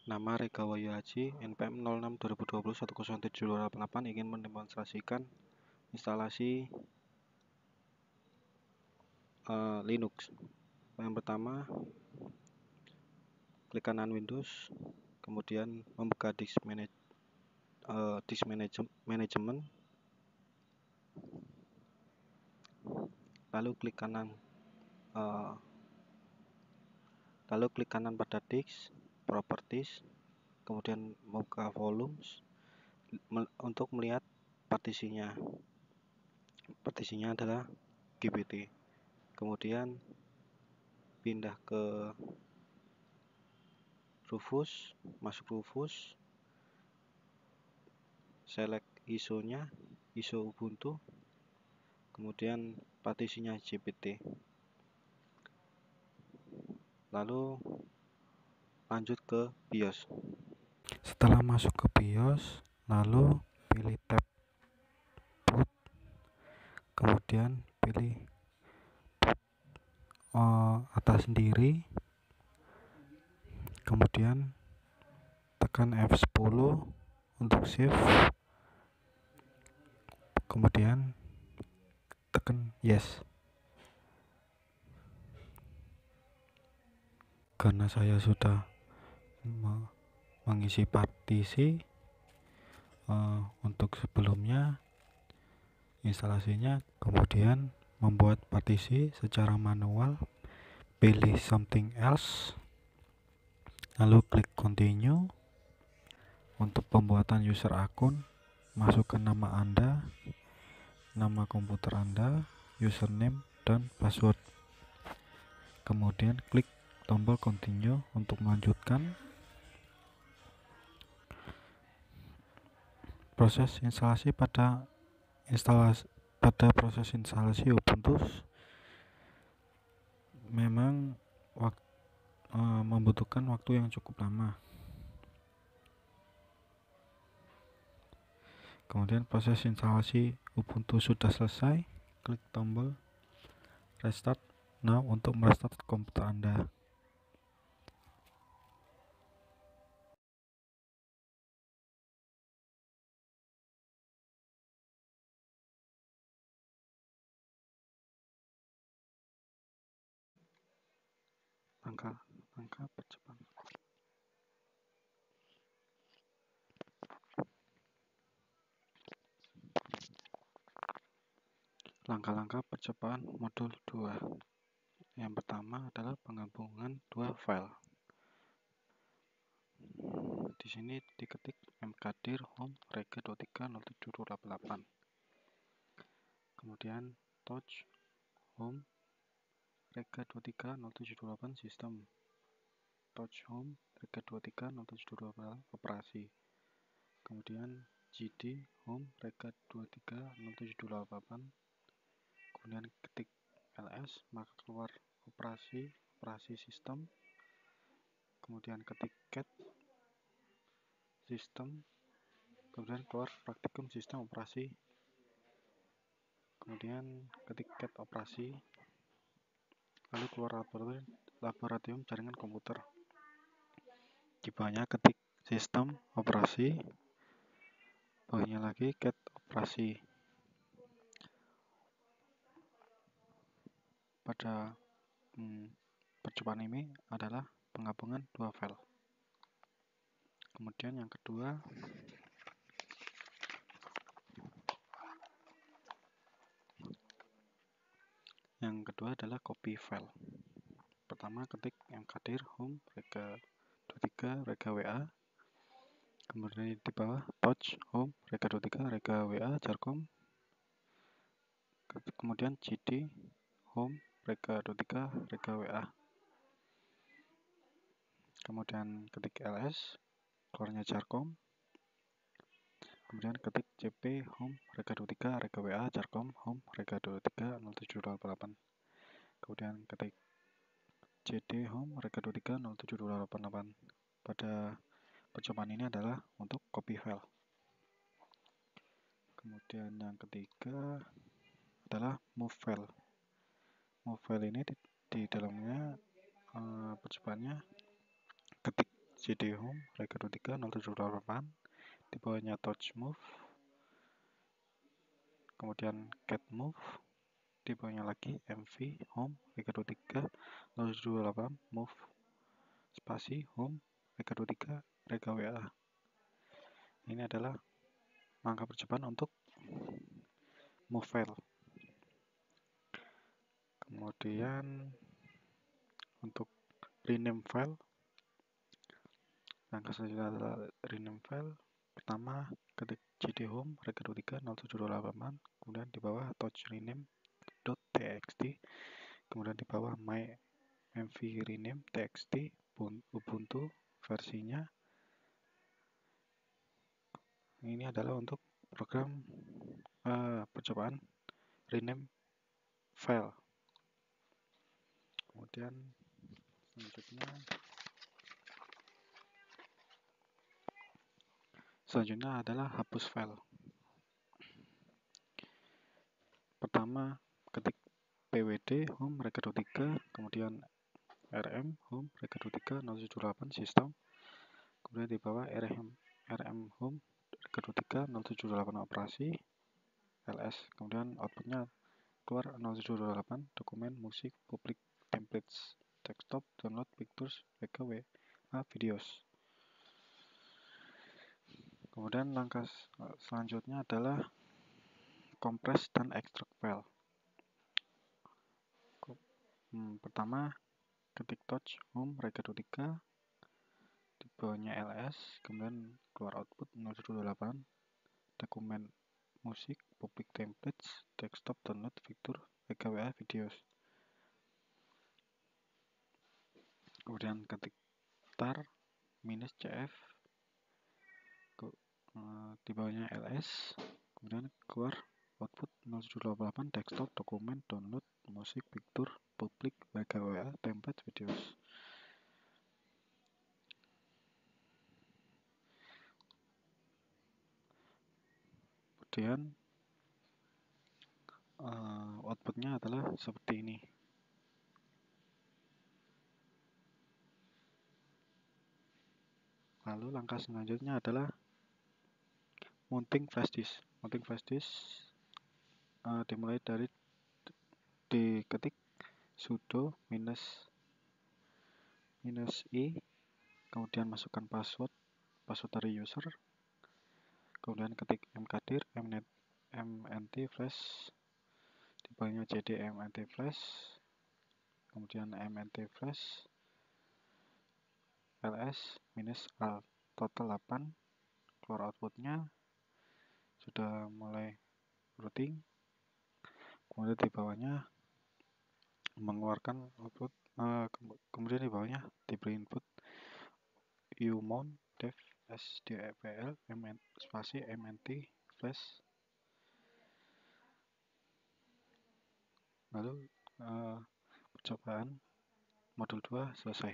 Nama Rega Wahyu Haji, NPM 06/2020 ingin mendemonstrasikan instalasi Linux. Yang pertama, klik kanan Windows, kemudian membuka disk management, lalu klik kanan pada disk properties, kemudian membuka volumes untuk melihat partisinya. Partisinya adalah GPT. Kemudian pindah ke Rufus, masuk Rufus, select ISO-nya, ISO Ubuntu, kemudian partisinya GPT. Lalu lanjut ke BIOS. Setelah masuk ke BIOS, lalu pilih tab boot, kemudian pilih atas sendiri, kemudian tekan F10 untuk save, kemudian tekan yes. Karena saya sudah mengisi partisi untuk sebelumnya instalasinya, kemudian membuat partisi secara manual, pilih something else, lalu klik continue. Untuk pembuatan user akun, masukkan nama Anda, nama komputer Anda, username, dan password. Kemudian klik tombol continue untuk melanjutkan proses instalasi. Pada proses instalasi Ubuntu memang membutuhkan waktu yang cukup lama. Kemudian proses instalasi Ubuntu sudah selesai, klik tombol restart now untuk merestart komputer Anda. Langkah percepatan. Langkah-langkah percobaan modul 2. Yang pertama adalah penggabungan dua file. Di sini diketik mkdir home rega 230788. Kemudian touch home rega 230728 sistem. Touch home rega 230728 operasi. Kemudian gd home rega 230728. Kemudian ketik ls, maka keluar operasi sistem. Kemudian ketik cat sistem, kemudian keluar praktikum sistem operasi. Kemudian ketik cat operasi, lalu keluar laboratorium jaringan komputer. Di bawahnya ketik sistem operasi, bawahnya lagi cat operasi. Pada percobaan ini adalah penggabungan dua file. Kemudian yang kedua adalah copy file. Pertama ketik mkdir home rega 23 rega wa, kemudian di bawah touch home rega 23 rega wa jarkom, kemudian gd home rega 23 rega wa, kemudian ketik ls, keluarnya jarkom, kemudian ketik cp home rega 23 rega wa jarkom home rega 23 07288, kemudian ketik cd home rega 23 07288. Pada percobaan ini adalah untuk copy file. Kemudian yang ketiga adalah move file. Move file ini di dalamnya percobaannya ketik CD home record 23 0728, di bawahnya touch move, kemudian cat move, di bawahnya lagi MV home record 23 0728 move spasi home record 23 reka WA. Ini adalah langkah percobaan untuk move file. Kemudian untuk rename file, langkah selanjutnya adalah rename file. Pertama, ketik cd home record 23 0728, kemudian di bawah touch rename.txt, kemudian di bawah my mv rename txt ubuntu versinya. Ini adalah untuk program percobaan rename file. Kemudian selanjutnya adalah hapus file. Pertama, ketik pwd home record 23, kemudian rm home record 23 0728 sistem, kemudian di bawah rm home record 23 0728 operasi ls, kemudian outputnya keluar 0728 dokumen musik public templates desktop download pictures ww videos. Kemudian langkah selanjutnya adalah compress dan extract file. Pertama, ketik touch home record 23, di bawahnya ls, kemudian keluar output 0728 dokumen musik public templates desktop download fitur wwa videos. Kemudian ketik tar -cf, di bawahnya ls, kemudian keluar output 0728 desktop dokumen download musik fitur public wwa template videos. Kemudian outputnya adalah seperti ini. Lalu langkah selanjutnya adalah mounting flash disk. Mounting flash disk dimulai dari diketik sudo -i, kemudian masukkan password dari user, kemudian ketik mkdir mnt flash, di bawahnya cd mnt flash, kemudian mnt flash ls -al total 8, keluar outputnya sudah mulai routing. Kemudian di bawahnya mengeluarkan output, kemudian di bawahnya diberi input umount dev sdfl spasi mnt flash. Lalu percobaan modul 2 selesai.